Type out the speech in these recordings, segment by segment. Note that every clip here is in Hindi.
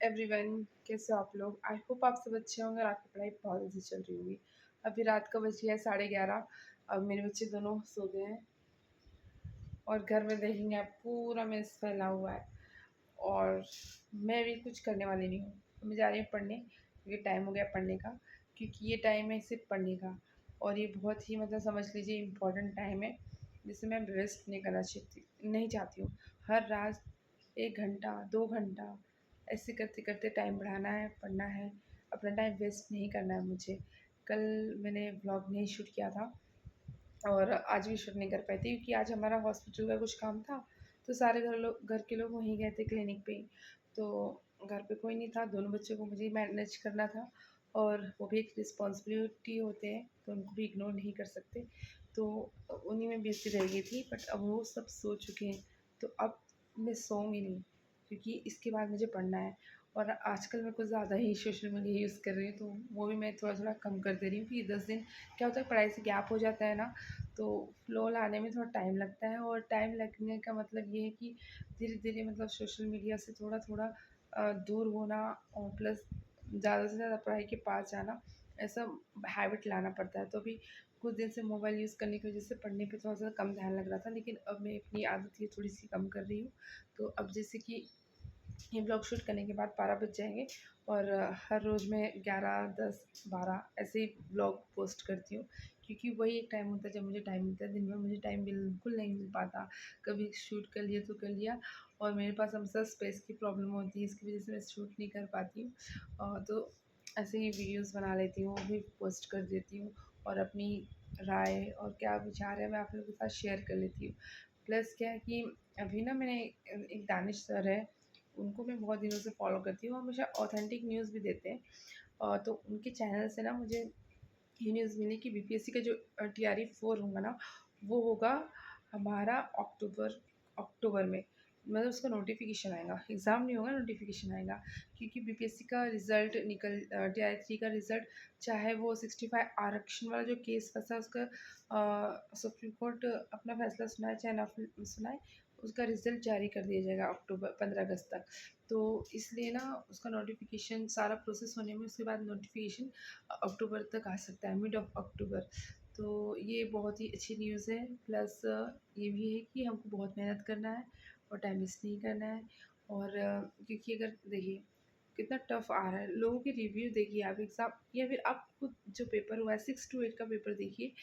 एवरीवन, कैसे हो आप लोग। आई होप आप सब अच्छे होंगे और आपकी पढ़ाई बहुत अच्छी चल रही होगी। अभी रात का बज गया है 11:30। अब मेरे बच्चे दोनों सो गए हैं और घर में देखेंगे आप पूरा मेस फैला हुआ है। और मैं भी कुछ करने वाली नहीं हूँ, मैं जा रही हूँ पढ़ने क्योंकि टाइम हो गया पढ़ने का। क्योंकि ये टाइम है सिर्फ पढ़ने का और ये बहुत ही मतलब समझ लीजिए इम्पोर्टेंट टाइम है जिसे मैं वेस्ट नहीं चाहती हूँ। हर रात 1 घंटा 2 घंटा ऐसे करते करते टाइम बढ़ाना है, पढ़ना है, अपना टाइम वेस्ट नहीं करना है मुझे। कल मैंने व्लॉग नहीं शूट किया था और आज भी शूट नहीं कर पाई थी क्योंकि आज हमारा हॉस्पिटल का कुछ काम था। तो सारे घर के लोग वहीं गए थे क्लिनिक पे ही। तो घर पे कोई नहीं था, दोनों बच्चों को मुझे ही मैनेज करना था और वो भी एक रिस्पॉन्सिबिलिटी होते हैं तो उनको भी इग्नोर नहीं कर सकते। तो उन्हीं में बिज़ी रह गई थी, बट अब वो सब सो चुके हैं। तो अब मैं सोऊंगी नहीं क्योंकि इसके बाद मुझे पढ़ना है। और आजकल मैं कुछ ज़्यादा ही सोशल मीडिया यूज़ कर रही हूँ तो वो भी मैं थोड़ा थोड़ा कम कर दे रही हूँ कि 10 दिन क्या होता है, पढ़ाई से गैप हो जाता है ना, तो फ्लो लाने में थोड़ा टाइम लगता है। और टाइम लगने का मतलब ये है कि धीरे धीरे मतलब सोशल मीडिया से थोड़ा थोड़ा दूर होना और प्लस ज़्यादा से ज़्यादा पढ़ाई के पास जाना, ऐसा हैबिट लाना पड़ता है। तो अभी कुछ दिन से मोबाइल यूज़ करने की वजह से पढ़ने पे थोड़ा सा कम ध्यान लग रहा था, लेकिन अब मैं अपनी आदत ये थोड़ी सी कम कर रही हूँ। तो अब जैसे कि ये ब्लॉग शूट करने के बाद 12 बज जाएंगे और हर रोज़ मैं 11 10 12 ऐसे ही ब्लॉग पोस्ट करती हूँ क्योंकि वही एक टाइम होता है जब मुझे टाइम मिलता है। दिन में मुझे टाइम बिल्कुल नहीं मिल पाता, कभी शूट कर लिया तो कर लिया। और मेरे पास हमेशा स्पेस की प्रॉब्लम होती है, इसकी वजह से मैं शूट नहीं कर पाती हूँ। तो ऐसे ही वीडियोस बना लेती हूँ, वो भी पोस्ट कर देती हूँ और अपनी राय और क्या विचार है मैं आप लोगों के साथ शेयर कर लेती हूँ। प्लस क्या है कि अभी ना मैंने एक दानिश सर है, उनको मैं बहुत दिनों से फॉलो करती हूँ, हमेशा ऑथेंटिक न्यूज़ भी देते हैं। तो उनके चैनल से ना मुझे ये न्यूज़ मिली कि बीपीएससी का जो TRE 4 होगा ना, वो होगा हमारा अक्टूबर अक्टूबर में। मतलब उसका नोटिफिकेशन आएगा, एग्ज़ाम नहीं होगा, नोटिफिकेशन आएगा। क्योंकि बीपीएससी का रिज़ल्ट TRE 3 का रिज़ल्ट, चाहे वो 65 आरक्षण वाला जो केस फंसा उसका सुप्रीम कोर्ट अपना फैसला सुनाए चाहे ना सुनाए, उसका रिज़ल्ट जारी कर दिया जाएगा अक्टूबर 15 अगस्त तक। तो इसलिए ना उसका नोटिफिकेशन सारा प्रोसेस होने में उसके बाद नोटिफिकेशन अक्टूबर तक आ सकता है, मिड ऑफ अक्टूबर। तो ये बहुत ही अच्छी न्यूज़ है। प्लस ये भी है कि हमको बहुत मेहनत करना है और टाइम वेस्ट नहीं करना है। और क्योंकि अगर देखिए कितना टफ आ रहा है, लोगों के रिव्यू देखिए आप एग्ज़ाम या फिर आप खुद जो पेपर हुआ है 6 to 8 का पेपर देखिए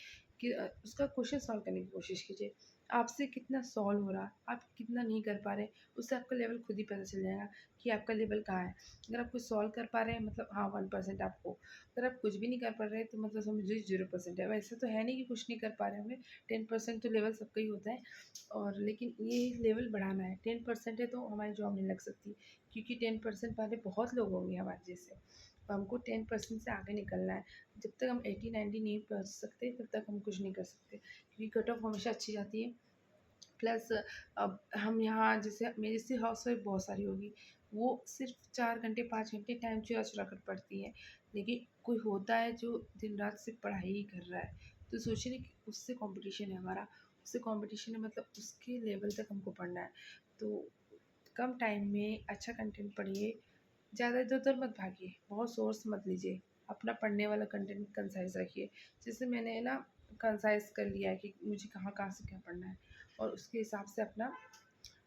कि उसका क्वेश्चन सॉल्व करने की कोशिश कीजिए। आपसे कितना सॉल्व हो रहा है, आप कितना नहीं कर पा रहे, उससे आपका लेवल खुद ही पता चल जाएगा कि आपका लेवल कहाँ है। अगर आप कुछ सॉल्व कर पा रहे हैं मतलब हाँ 1% आपको, अगर आप कुछ भी नहीं कर पा रहे तो मतलब समझिए 0% है। वैसे तो है नहीं कि कुछ नहीं कर पा रहे होंगे, 10% तो लेवल सबका ही होता है। और लेकिन ये लेवल बढ़ाना है, 10% है तो हमारी जॉब नहीं लग सकती क्योंकि 10% वाले बहुत लोग होंगे हमारे जैसे। तो हमको 10% से आगे निकलना है। जब तक हम 80 90 नहीं पहुँच सकते तब तक हम कुछ नहीं कर सकते क्योंकि कट ऑफ हमेशा अच्छी जाती है। प्लस अब हम यहाँ जैसे मेरी जैसी हाउस वाइफ बहुत सारी होगी, वो सिर्फ 4 घंटे 5 घंटे टाइम चुरा चुरा कर पढ़ती है। लेकिन कोई होता है जो दिन रात सिर्फ पढ़ाई ही कर रहा है, तो सोचिए ना कि उससे कंपटीशन है हमारा, उससे कंपटीशन है मतलब उसके लेवल तक हमको पढ़ना है। तो कम टाइम में अच्छा कंटेंट पढ़िए, ज़्यादा इधर उधर मत भागिए, बहुत सोर्स मत लीजिए, अपना पढ़ने वाला कंटेंट कंसाइज रखिए। जैसे मैंने ना कंसाइज कर लिया है कि मुझे कहाँ कहाँ से क्या पढ़ना है और उसके हिसाब से अपना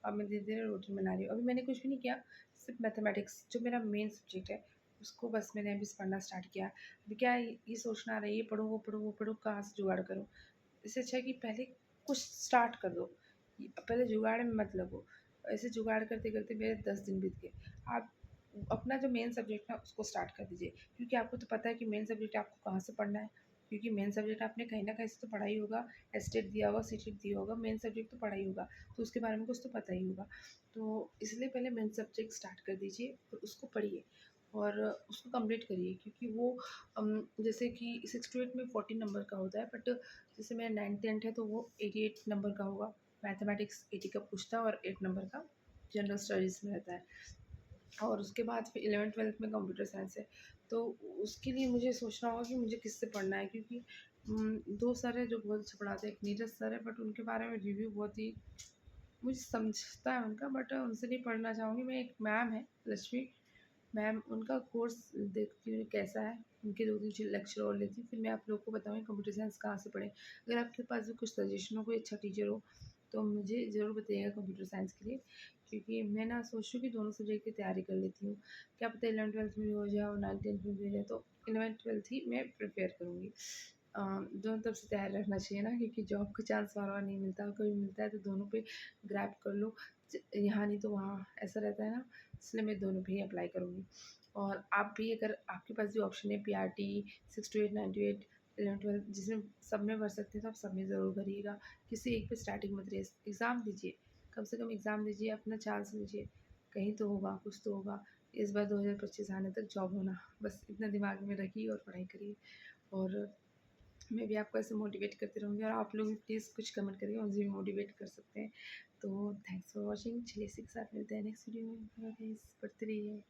अब मैं धीरे धीरे रूटीन बना रही हूँ। अभी मैंने कुछ भी नहीं किया, सिर्फ मैथमेटिक्स जो मेरा मेन सब्जेक्ट है उसको बस मैंने अभी पढ़ना स्टार्ट किया। अभी क्या है, ये सोचना आ रहा है ये पढ़ो वो पढ़ो वो पढ़ो, कहाँ से जुगाड़ करूँ। इससे अच्छा है कि पहले कुछ स्टार्ट कर दो, पहले जुगाड़ में मत लगो। ऐसे जुगाड़ करते करते मेरे 10 दिन बीत गए। आप अपना जो मेन सब्जेक्ट है उसको स्टार्ट कर दीजिए क्योंकि आपको तो पता है कि मेन सब्जेक्ट आपको कहाँ से पढ़ना है। क्योंकि मेन सब्जेक्ट आपने कहीं ना कहीं से तो पढ़ा ही होगा, एस्टेट दिया होगा, सीटेट दिया होगा, मेन सब्जेक्ट तो पढ़ा ही होगा, तो उसके बारे में कुछ तो पता ही होगा। तो इसलिए पहले मेन सब्जेक्ट स्टार्ट कर दीजिए और उसको पढ़िए और उसको कंप्लीट करिए क्योंकि वो जैसे कि 6 to 8 में 40 नंबर का होता है, बट जैसे मेरा 9th 10th है तो वो 88 नंबर का होगा। मैथमेटिक्स 80 का पूछता है और 8 नंबर का जनरल स्टडीज़ में रहता है। और उसके बाद फिर 11th 12th में कंप्यूटर साइंस है। तो उसके लिए मुझे सोचना होगा कि मुझे किससे पढ़ना है क्योंकि 2 सर हैं जो बहुत अच्छा पढ़ाते हैं। एक नीरज सर है बट उनके बारे में रिव्यू बहुत ही मुझे समझता है उनका, बट उनसे नहीं पढ़ना चाहूँगी मैं। एक मैम है लक्ष्मी, मैम उनका कोर्स देखती हूँ कैसा है, उनके 2-3 लेक्चर और लेती हूँ, फिर मैं आप लोग को बताऊँगी कंप्यूटर साइंस कहाँ से पढ़ें। अगर आपके पास भी कुछ सजेशन हो, कोई अच्छा टीचर हो, तो मुझे ज़रूर बताइएगा कंप्यूटर साइंस के लिए, क्योंकि मैं ना सोच रही हूँ कि दोनों सब्जेक्ट की तैयारी कर लेती हूँ। क्या पता 11th-12th में भी हो जाए और 9th-10th में भी हो जाए, तो 11th-12th ही मैं प्रेफ़र करूँगी। दोनों तरफ से तैयार रखना चाहिए ना, क्योंकि जॉब का चांस बार-बार नहीं मिलता, कभी मिलता है तो दोनों पे ग्रैब कर लो। यहाँ नहीं तो वहाँ, ऐसा रहता है ना, इसलिए मैं दोनों पे ही अप्लाई करूँगी। और आप भी, अगर आपके पास भी ऑप्शन है पीआरटी 6 टू 8, 9 टू 8, 11-12 जिसमें सब में भर सकते हैं, तो आप सब में ज़रूर भरिएगा। किसी एक पे स्टार्टिंग मत रहिए, एग्ज़ाम दीजिए, कम से कम एग्ज़ाम दीजिए, अपना चांस लीजिए, कहीं तो होगा, कुछ तो होगा। इस बार 2025 आने तक जॉब होना, बस इतना दिमाग में रखिए और पढ़ाई करिए। और मैं भी आपको ऐसे मोटिवेट करती रहूँगी, और आप लोग भी प्लीज़ कुछ कमेंट करिए, मुझे भी मोटिवेट कर सकते हैं। तो थैंक्स फॉर वॉचिंग, चलिए इसी के साथ मिलते हैं नेक्स्ट वीडियो में। बाय गाइस, पढ़ते रहिए।